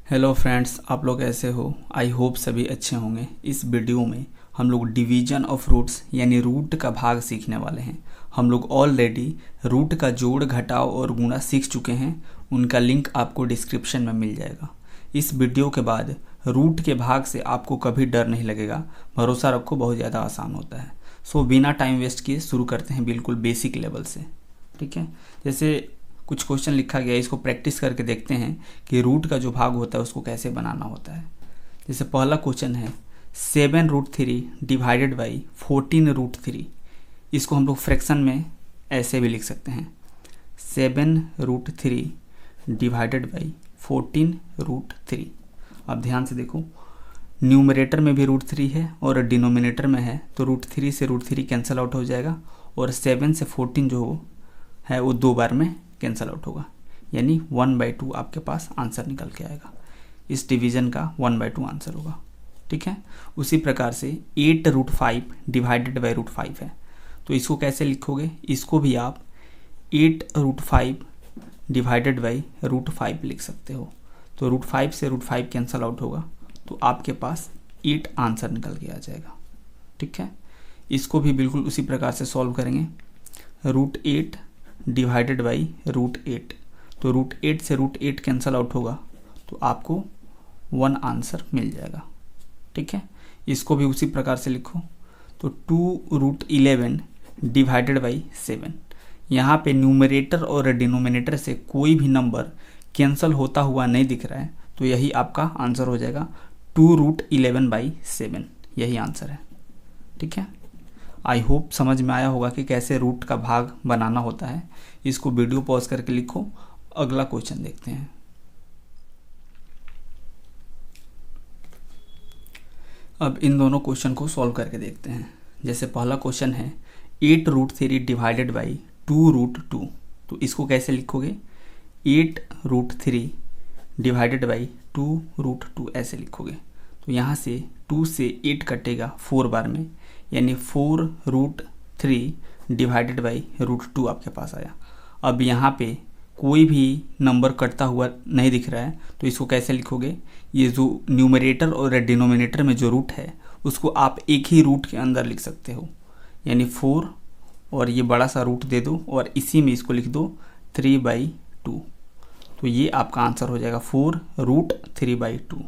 Hello friends, आप लोग कैसे हो? आई होप सभी अच्छे होंगे। इस वीडियो में हम लोग डिवीजन ऑफ रूट्स यानी रूट का भाग सीखने वाले हैं। हम लोग ऑलरेडी रूट का जोड़, घटाव और गुणा सीख चुके हैं। उनका लिंक आपको डिस्क्रिप्शन में मिल जाएगा। इस वीडियो के बाद रूट के भाग से आपको कभी डर नहीं लगेगा। भरोसा रखो, बहुत ज़्यादा आसान होता है। सो बिना टाइम वेस्ट किए शुरू करते हैं बिल्कुल बेसिक लेवल से। ठीक है, जैसे कुछ क्वेश्चन लिखा गया है, इसको प्रैक्टिस करके देखते हैं कि रूट का जो भाग होता है उसको कैसे बनाना होता है। जैसे पहला क्वेश्चन है 7√3 डिवाइडेड बाई 14√3। इसको हम लोग फ्रैक्शन में ऐसे भी लिख सकते हैं 7√3 डिवाइडेड बाई 14√3। अब ध्यान से देखो, न्यूमरेटर में भी √3 है और डिनोमिनेटर में है, तो √3 से √3 कैंसिल आउट हो जाएगा और 7 से 14 जो है वो दो बार में कैंसिल आउट होगा, यानी 1/2 आपके पास आंसर निकल के आएगा। इस डिवीजन का 1/2 आंसर होगा। ठीक है, उसी प्रकार से 8√5 डिवाइडेड बाई √5 है, तो इसको कैसे लिखोगे? इसको भी आप 8√5 डिवाइडेड बाई √5 लिख सकते हो। तो √5 से √5 कैंसिल आउट होगा, तो आपके पास 8 आंसर निकल के आ जाएगा। ठीक है, इसको भी बिल्कुल उसी प्रकार से सॉल्व करेंगे। √8 डिवाइडेड बाई √8, तो √8 से √8 कैंसिल आउट होगा, तो आपको 1 आंसर मिल जाएगा। ठीक है, इसको भी उसी प्रकार से लिखो। तो 2√11 डिवाइडेड बाई 7। यहाँ पे न्यूमरेटर और डिनोमिनेटर से कोई भी नंबर कैंसिल होता हुआ नहीं दिख रहा है, तो यही आपका आंसर हो जाएगा 2√11/7। यही आंसर है। ठीक है, आई होप समझ में आया होगा कि कैसे रूट का भाग बनाना होता है। इसको वीडियो पॉज करके लिखो। अगला क्वेश्चन देखते हैं। अब इन दोनों क्वेश्चन को सॉल्व करके देखते हैं। जैसे पहला क्वेश्चन है 8√3 डिवाइडेड बाई 2√2, तो इसको कैसे लिखोगे? 8√3 डिवाइडेड बाई 2√2 ऐसे लिखोगे। तो यहाँ से 2 से 8 कटेगा 4 बार में, यानी 4√3 डिवाइडेड बाई √2 आपके पास आया। अब यहाँ पे कोई भी नंबर कटता हुआ नहीं दिख रहा है, तो इसको कैसे लिखोगे? ये जो न्यूमरेटर और डिनोमिनेटर में जो रूट है उसको आप एक ही रूट के अंदर लिख सकते हो, यानी 4 और ये बड़ा सा रूट दे दो और इसी में इसको लिख दो 3/2। तो ये आपका आंसर हो जाएगा 4√3/2।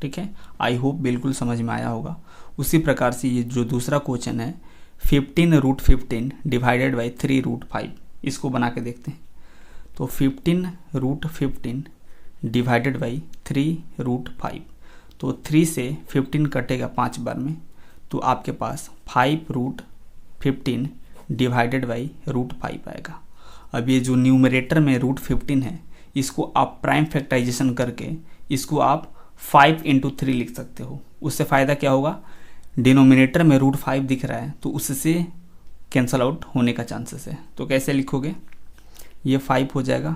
ठीक है, आई होप बिल्कुल समझ में आया होगा। उसी प्रकार से ये जो दूसरा क्वेश्चन है 15√15 डिवाइडेड बाई 3√5, इसको बना के देखते हैं। तो 15√15 डिवाइडेड बाई 3√5, तो 3 से 15 कटेगा 5 बार में, तो आपके पास 5√15 डिवाइडेड बाई √5 आएगा। अब ये जो न्यूमरेटर में √15 है, इसको आप प्राइम फैक्टराइजेशन करके इसको आप 5 × 3 लिख सकते हो। उससे फ़ायदा क्या होगा? डिनोमिनेटर में √5 दिख रहा है, तो उससे कैंसल आउट होने का चांसेस है। तो कैसे लिखोगे? ये 5 हो जाएगा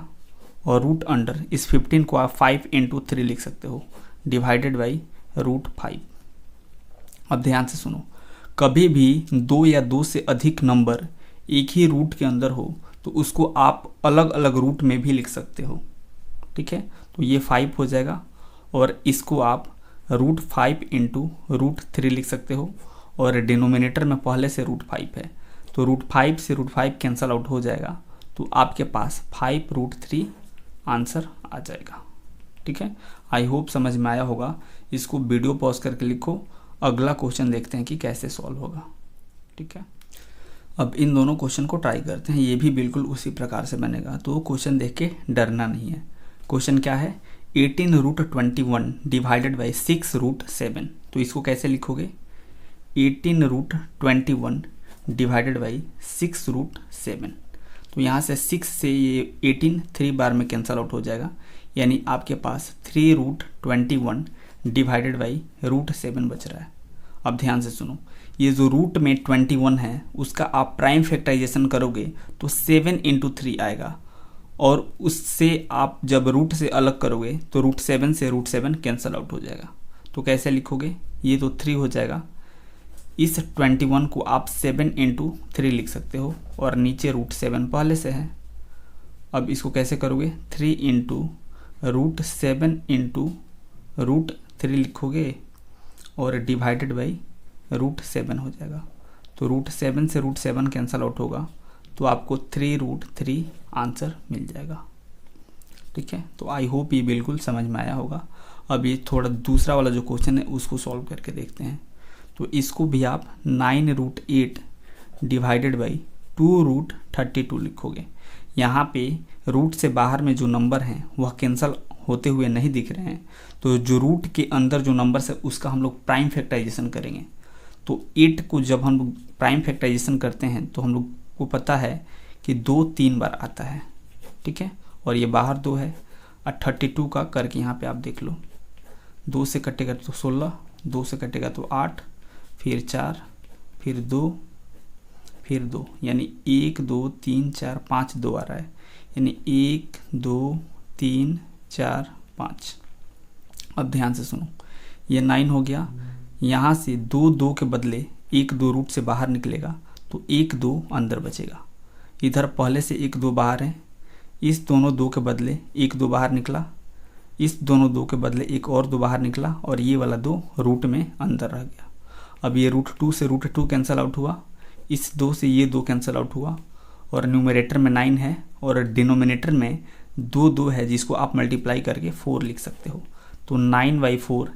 और रूट अंडर इस 15 को आप 5 × 3 लिख सकते हो डिवाइडेड बाई √5। अब ध्यान से सुनो, कभी भी 2 या 2 से अधिक नंबर एक ही रूट के अंदर हो तो उसको आप अलग अलग रूट में भी लिख सकते हो। ठीक है, तो ये 5 हो जाएगा और इसको आप √5 × √3 लिख सकते हो, और डिनोमिनेटर में पहले से √5 है, तो √5 से √5 कैंसल आउट हो जाएगा, तो आपके पास 5√3 आंसर आ जाएगा। ठीक है, आई होप समझ में आया होगा। इसको वीडियो पॉज करके लिखो। अगला क्वेश्चन देखते हैं कि कैसे सॉल्व होगा। ठीक है, अब इन दोनों क्वेश्चन को ट्राई करते हैं। ये भी बिल्कुल उसी प्रकार से बनेगा, तो क्वेश्चन देख के डरना नहीं है। क्वेश्चन क्या है? 18√21 डिवाइडेड बाई 6√7, तो इसको कैसे लिखोगे? 18√21 डिवाइडेड बाई 6√7, तो यहाँ से 6 से ये 18 3 बार में कैंसल आउट हो जाएगा, यानी आपके पास 3√21 डिवाइडेड बाई √7 बच रहा है। अब ध्यान से सुनो, ये जो रूट में 21 है उसका आप प्राइम फैक्टराइजेशन करोगे तो 7 × 3 आएगा, और उससे आप जब रूट से अलग करोगे तो √7 से √7 कैंसल आउट हो जाएगा। तो कैसे लिखोगे? ये तो 3 हो जाएगा, इस 21 को आप 7 × 3 लिख सकते हो और नीचे √7 पहले से है। अब इसको कैसे करोगे? 3 × √7 × √3 लिखोगे और डिवाइडेड बाई √7 हो जाएगा। तो √7 से √7 कैंसल आउट होगा, तो आपको 3√3 आंसर मिल जाएगा। ठीक है, तो आई होप ये बिल्कुल समझ में आया होगा। अब ये थोड़ा दूसरा वाला जो क्वेश्चन है उसको सॉल्व करके देखते हैं। तो इसको भी आप 9√8 डिवाइडेड बाई 2√32 लिखोगे। यहाँ पे रूट से बाहर में जो नंबर हैं वह कैंसल होते हुए नहीं दिख रहे हैं, तो जो रूट के अंदर जो नंबर है उसका हम लोग प्राइम फैक्टराइजेशन करेंगे। तो 8 को जब हम लोग प्राइम फैक्टराइजेशन करते हैं तो हम लोग को पता है कि 2 3 बार आता है। ठीक है, और ये बाहर 2 है, और 32 का करके यहाँ पे आप देख लो, 2 से कटेगा तो 16, 2 से कटेगा तो 8, फिर 4, फिर 2, फिर 2, यानी 1 2 3 4 5 2 आ रहा है, यानी 1 2 3 4 5। अब ध्यान से सुनो, ये 9 हो गया। यहाँ से 2 2 के बदले 1 2 रूट से बाहर निकलेगा तो 1 2 अंदर बचेगा। इधर पहले से 1 2 बाहर है, इस दोनों 2 के बदले 1 2 बाहर निकला, इस दोनों 2 के बदले एक और 2 बाहर निकला, और ये वाला 2 रूट में अंदर रह गया। अब ये √2 से √2 कैंसिल आउट हुआ, इस 2 से ये 2 कैंसिल आउट हुआ, और न्यूमरेटर में 9 है और डिनोमिनेटर में 2 2 है, जिसको आप मल्टीप्लाई करके 4 लिख सकते हो। तो 9/4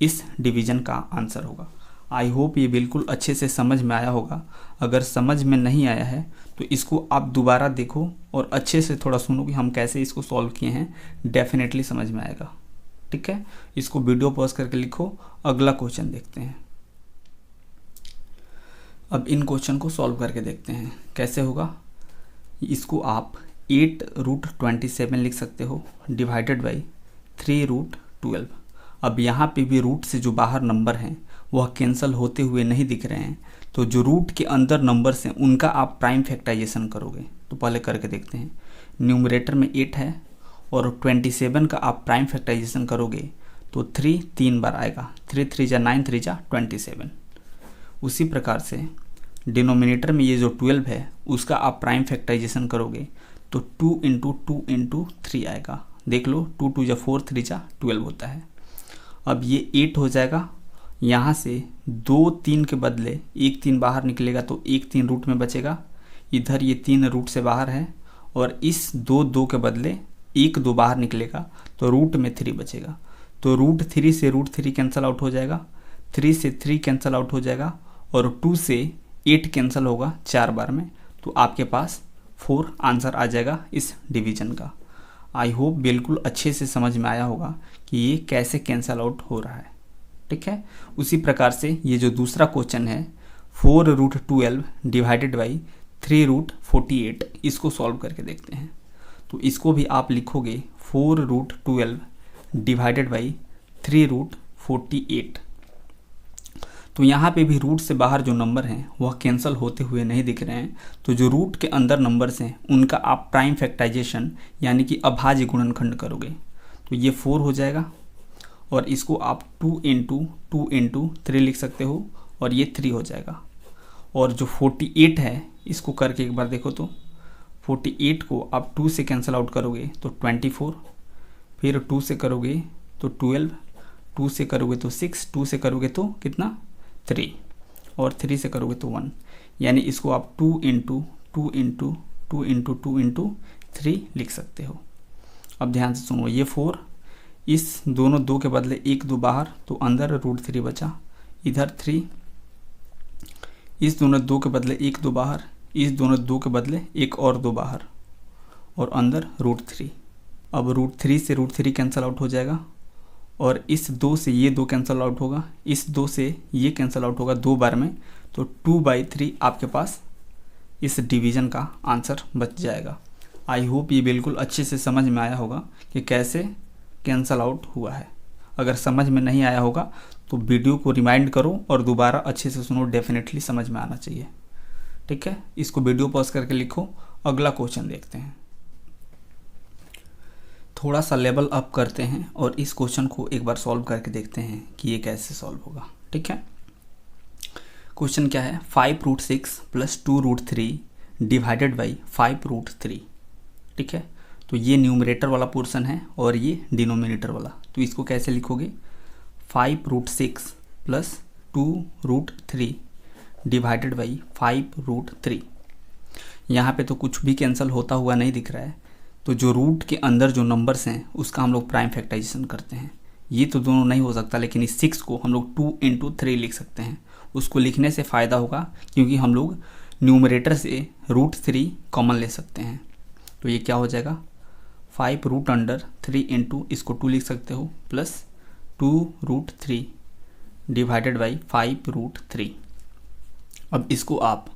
इस डिवीजन का आंसर होगा। आई होप ये बिल्कुल अच्छे से समझ में आया होगा। अगर समझ में नहीं आया है तो इसको आप दोबारा देखो और अच्छे से थोड़ा सुनो कि हम कैसे इसको सॉल्व किए हैं, डेफिनेटली समझ में आएगा। ठीक है, इसको वीडियो पॉज करके लिखो। अगला क्वेश्चन देखते हैं। अब इन क्वेश्चन को सॉल्व करके देखते हैं कैसे होगा। इसको आप 8√27 लिख सकते हो डिवाइडेड बाई 3√12। अब यहाँ पे भी रूट से जो बाहर नंबर हैं वह कैंसिल होते हुए नहीं दिख रहे हैं, तो जो रूट के अंदर नंबर्स हैं उनका आप प्राइम फैक्टराइजेशन करोगे। तो पहले करके देखते हैं। न्यूमरेटर में 8 है और 27 का आप प्राइम फैक्टराइजेशन करोगे तो 3 3 बार आएगा, 3 3 जा 9, 3 जा 27। उसी प्रकार से डिनोमिनेटर में ये जो 12 है उसका आप प्राइम फैक्टराइजेशन करोगे तो 2 × 2 × 3 आएगा। देख लो, 2 2 जा 4, 3 जा 12 होता है। अब ये 8 हो जाएगा। यहाँ से 2 3 के बदले 1 3 बाहर निकलेगा तो 1 3 रूट में बचेगा। इधर ये 3 रूट से बाहर है और इस 2 2 के बदले 1 2 बाहर निकलेगा तो रूट में 3 बचेगा। तो √3 से √3 कैंसिल आउट हो जाएगा, 3 से 3 कैंसिल आउट हो जाएगा, और 2 से 8 कैंसिल होगा 4 बार में। तो आपके पास 4 आंसर आ जाएगा इस डिवीजन का। आई होप बिल्कुल अच्छे से समझ में आया होगा कि ये कैसे कैंसिल आउट हो रहा है। ठीक है, उसी प्रकार से ये जो दूसरा क्वेश्चन है 4√12 डिवाइडेड बाई 3√48, इसको सॉल्व करके देखते हैं। तो इसको भी आप लिखोगे 4√12 डिवाइडेड बाई 3√48। तो यहाँ पे भी रूट से बाहर जो नंबर हैं वह कैंसिल होते हुए नहीं दिख रहे हैं, तो जो रूट के अंदर नंबर्स हैं उनका आप प्राइम फैक्टराइजेशन यानी कि अभाज्य गुणनखंड करोगे। तो ये 4 हो जाएगा और इसको आप 2 × 2 × 3 लिख सकते हो और ये 3 हो जाएगा। और जो 48 है इसको करके एक बार देखो, तो 48 को आप 2 से कैंसिल आउट करोगे तो 24, फिर 2 से करोगे तो 12, 2 से करोगे तो 6, 2 से करोगे तो कितना 3, और 3 से करोगे तो 1, यानी इसको आप 2 × 2 × 2 × 2 × 3 लिख सकते हो। अब ध्यान से सुनो, ये 4, इस दोनों 2 के बदले 1 2 बाहर तो अंदर √3 बचा, इधर 3, इस दोनों 2 के बदले 1 2 बाहर, इस दोनों 2 के बदले एक और 2 बाहर, और अंदर √3। अब √3 से √3 कैंसिल आउट हो जाएगा, और इस 2 से ये 2 कैंसिल आउट होगा, इस 2 से ये कैंसिल आउट होगा 2 बार में, तो 2/3 आपके पास इस डिवीज़न का आंसर बच जाएगा। आई होप ये बिल्कुल अच्छे से समझ में आया होगा कि कैसे कैंसिल आउट हुआ है। अगर समझ में नहीं आया होगा तो वीडियो को रिमाइंड करो और दोबारा अच्छे से सुनो, डेफिनेटली समझ में आना चाहिए। ठीक है, इसको वीडियो पॉज करके लिखो। अगला क्वेश्चन देखते हैं। थोड़ा सा लेवल अप करते हैं और इस क्वेश्चन को एक बार सॉल्व करके देखते हैं कि ये कैसे सॉल्व होगा। ठीक है, क्वेश्चन क्या है, 5√6 + 2√3 डिवाइडेड बाई 5√3। ठीक है, तो ये न्यूमरेटर वाला पोर्शन है और ये डिनोमिनेटर वाला। तो इसको कैसे लिखोगे, 5√6 प्लस 2√3 डिवाइडेड बाई 5√3। यहाँ पे तो कुछ भी कैंसिल होता हुआ नहीं दिख रहा है, तो जो रूट के अंदर जो नंबर्स हैं उसका हम लोग प्राइम फैक्टराइजेशन करते हैं। ये तो दोनों नहीं हो सकता, लेकिन इस 6 को हम लोग 2 × 3 लिख सकते हैं। उसको लिखने से फ़ायदा होगा क्योंकि हम लोग न्यूमरेटर से √3 कॉमन ले सकते हैं। तो ये क्या हो जाएगा, 5√3 इंटू इसको 2 लिख सकते हो प्लस 2√3 डिवाइडेड बाई 5√3। अब इसको आप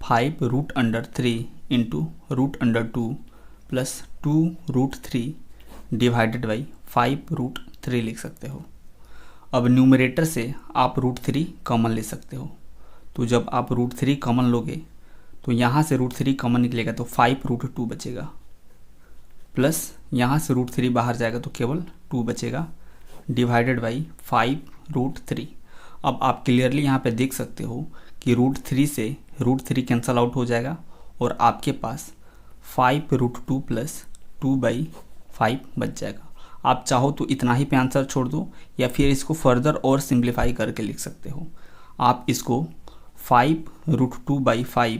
5√3 इंटू √2 प्लस 2√3 डिवाइडेड बाई 5√3 लिख सकते हो। अब न्यूमरेटर से आप √3 कॉमन ले सकते हो। तो जब आप √3 कॉमन लोगे तो यहाँ से √3 कॉमन निकलेगा तो 5√2 बचेगा, प्लस यहाँ से √3 बाहर जाएगा तो केवल 2 बचेगा डिवाइडेड बाई 5√3। अब आप क्लियरली यहाँ पे देख सकते हो कि √3 से √3 कैंसल आउट हो जाएगा और आपके पास 5√2 प्लस 2/5 बच जाएगा। आप चाहो तो इतना ही पे आंसर छोड़ दो या फिर इसको फर्दर और सिंप्लीफाई करके लिख सकते हो। आप इसको 5√2/5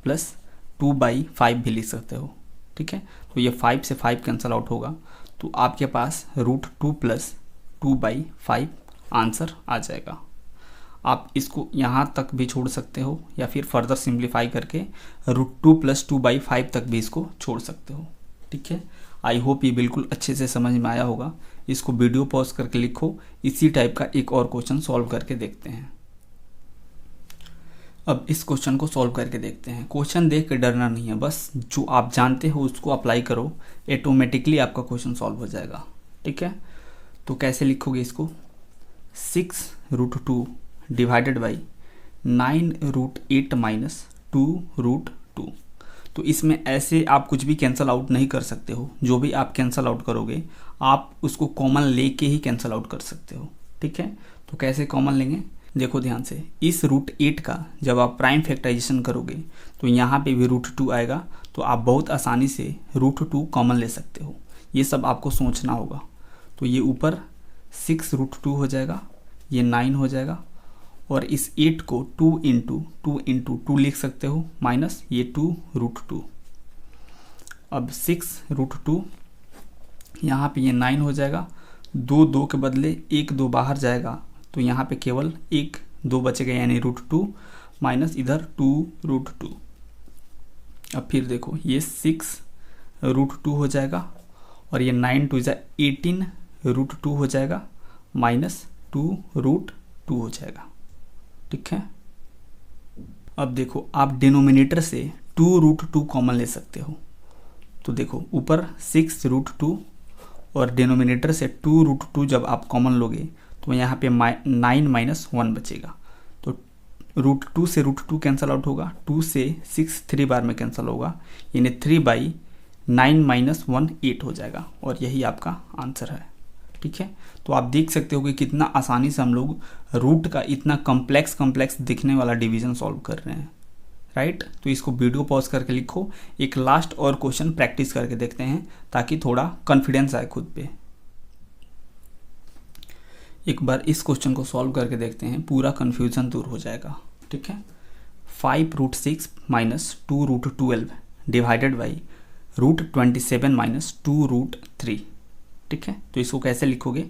प्लस 2/5 भी लिख सकते हो, ठीक है। तो ये 5 से 5 कैंसल आउट होगा तो आपके पास √2 प्लस 2/5 आंसर आ जाएगा। आप इसको यहाँ तक भी छोड़ सकते हो या फिर फर्दर सिंप्लीफाई करके √2 प्लस 2/5 तक भी इसको छोड़ सकते हो, ठीक है। आई होप ये बिल्कुल अच्छे से समझ में आया होगा। इसको वीडियो पॉज करके लिखो। इसी टाइप का एक और क्वेश्चन सॉल्व करके देखते हैं। अब इस क्वेश्चन को सॉल्व करके देखते हैं। क्वेश्चन देख के डरना नहीं है, बस जो आप जानते हो उसको अप्लाई करो, ऑटोमेटिकली आपका क्वेश्चन सॉल्व हो जाएगा, ठीक है। तो कैसे लिखोगे इसको, 6√2 डिवाइडेड बाई 9√8 माइनस 2√2। तो इसमें ऐसे आप कुछ भी कैंसल आउट नहीं कर सकते हो। जो भी आप कैंसल आउट करोगे आप उसको कॉमन लेके ही कैंसल आउट कर सकते हो, ठीक है। तो कैसे कॉमन लेंगे, देखो ध्यान से, इस √8 का जब आप प्राइम फैक्टराइजेशन करोगे तो यहाँ पे भी √2 आएगा, तो आप बहुत आसानी से √2 कॉमन ले सकते हो। ये सब आपको सोचना होगा। तो ये ऊपर 6√2 हो जाएगा, ये 9 हो जाएगा और इस 8 को 2 × 2 लिख सकते हो माइनस ये 2√2। अब 6√2 यहाँ पे ये 9 हो जाएगा, 2 के बदले 1 2 बाहर जाएगा तो यहाँ पे केवल 1 2 बचेगा यानी √2 माइनस इधर 2√2। अब फिर देखो ये 6√2 हो जाएगा और ये 9 2 18√2 हो जाएगा माइनस 2√2 हो जाएगा, ठीक है। अब देखो आप डिनोमिनेटर से 2√2 कॉमन ले सकते हो। तो देखो ऊपर 6√2 और डिनोमिनेटर से 2√2 जब आप कॉमन लोगे तो यहाँ पे 9 - 1 बचेगा। तो √2 से √2 कैंसल आउट होगा, 2 से 6 3 बार में कैंसिल होगा, यानी 3/9 - 1 8 हो जाएगा और यही आपका आंसर है, ठीक है। तो आप देख सकते हो कि कितना आसानी से हम लोग रूट का इतना कॉम्प्लेक्स दिखने वाला डिवीजन सॉल्व कर रहे हैं, राइट। तो इसको वीडियो पॉज करके लिखो। एक लास्ट और क्वेश्चन प्रैक्टिस करके देखते हैं ताकि थोड़ा कॉन्फिडेंस आए खुद पे। एक बार इस क्वेश्चन को सॉल्व करके देखते हैं, पूरा कन्फ्यूजन दूर हो जाएगा, ठीक है। 5√6 माइनस 2√12 डिवाइडेड बाई √27 माइनस 2√3, ठीक है। तो इसको कैसे लिखोगे,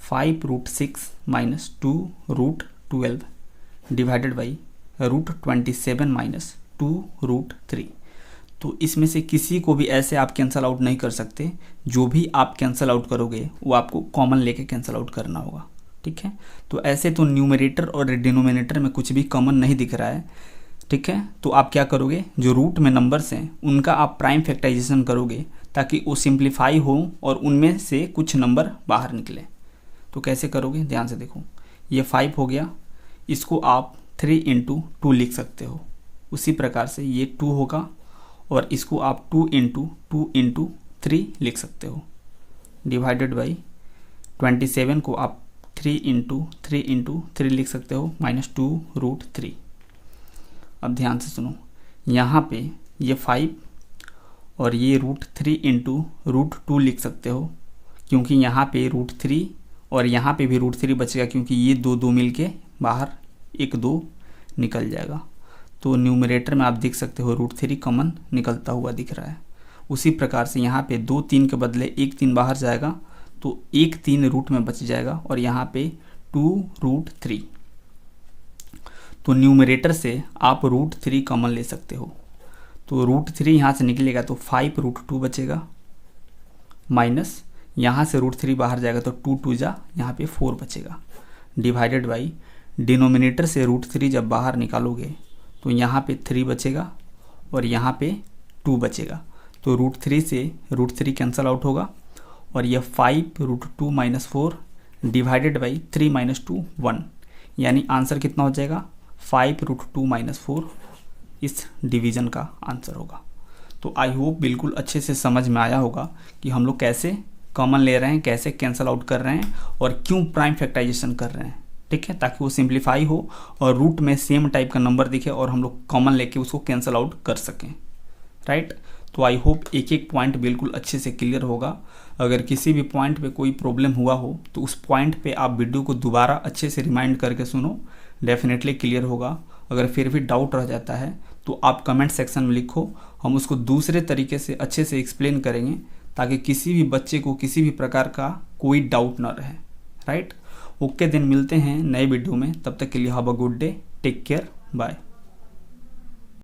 5√6 माइनस 2√12 डिवाइडेड बाई √27 माइनस 2√3। तो इसमें से किसी को भी ऐसे आप कैंसल आउट नहीं कर सकते। जो भी आप कैंसल आउट करोगे वो आपको कॉमन लेके कैंसल आउट करना होगा, ठीक है। तो ऐसे तो न्यूमरेटर और डिनोमिनेटर में कुछ भी कॉमन नहीं दिख रहा है, ठीक है। तो आप क्या करोगे, जो रूट में नंबर्स हैं उनका आप प्राइम फैक्टराइजेशन करोगे ताकि वो सिंप्लीफाई हो और उनमें से कुछ नंबर बाहर निकले। तो कैसे करोगे, ध्यान से देखो, ये 5 हो गया, इसको आप 3 × 2 लिख सकते हो। उसी प्रकार से ये 2 होगा और इसको आप 2 × 2 × 3 लिख सकते हो डिवाइडेड बाई 27 को आप 3 × 3 × 3 लिख सकते हो माइनस 2√3। अब ध्यान से सुनो, यहाँ पे ये 5 और ये √3 इंटू √2 लिख सकते हो, क्योंकि यहाँ पे √3 और यहाँ पे भी √3 बचेगा, क्योंकि ये दो दो मिल के बाहर 1 2 निकल जाएगा। तो न्यूमरेटर में आप देख सकते हो √3 कॉमन निकलता हुआ दिख रहा है। उसी प्रकार से यहाँ पे 2 3 के बदले 1 3 बाहर जाएगा, तो 1 3 रूट में बच जाएगा, और यहाँ पे 2√3। तो न्यूमरेटर से आप √3 कॉमन ले सकते हो। तो √3 यहाँ से निकलेगा तो 5√2 बचेगा, माइनस यहाँ से √3 बाहर जाएगा तो 2 2 जा, यहाँ पे 4 बचेगा, डिवाइडेड बाई डिनोमिनेटर से √3 जब बाहर निकालोगे तो यहाँ पे 3 बचेगा और यहाँ पे 2 बचेगा। तो √3 से √3 कैंसल आउट होगा, और यह 5√2 - 4 डिवाइडेड बाई 3 - 2 1, यानी आंसर कितना हो जाएगा 5√2 - 4 इस डिवीज़न का आंसर होगा। तो आई होप बिल्कुल अच्छे से समझ में आया होगा कि हम लोग कैसे कॉमन ले रहे हैं, कैसे कैंसल आउट कर रहे हैं और क्यों प्राइम फैक्टराइजेशन कर रहे हैं। ठीक है, ताकि वो सिंप्लीफाई हो और रूट में सेम टाइप का नंबर दिखे और हम लोग कॉमन लेके उसको कैंसल आउट कर सकें। राइट, तो आई होप एक एक पॉइंट बिल्कुल अच्छे से क्लियर होगा। अगर किसी भी पॉइंट पे कोई प्रॉब्लम हुआ हो तो उस पॉइंट पे आप वीडियो को दोबारा अच्छे से रिमाइंड करके सुनो, डेफिनेटली क्लियर होगा। अगर फिर भी डाउट रह जाता है तो आप कमेंट सेक्शन में लिखो, हम उसको दूसरे तरीके से अच्छे से एक्सप्लेन करेंगे, ताकि किसी भी बच्चे को किसी भी प्रकार का कोई डाउट ना रहे। राइट, ओके, दिन मिलते हैं नए वीडियो में, तब तक के लिए have a good day, take care, bye.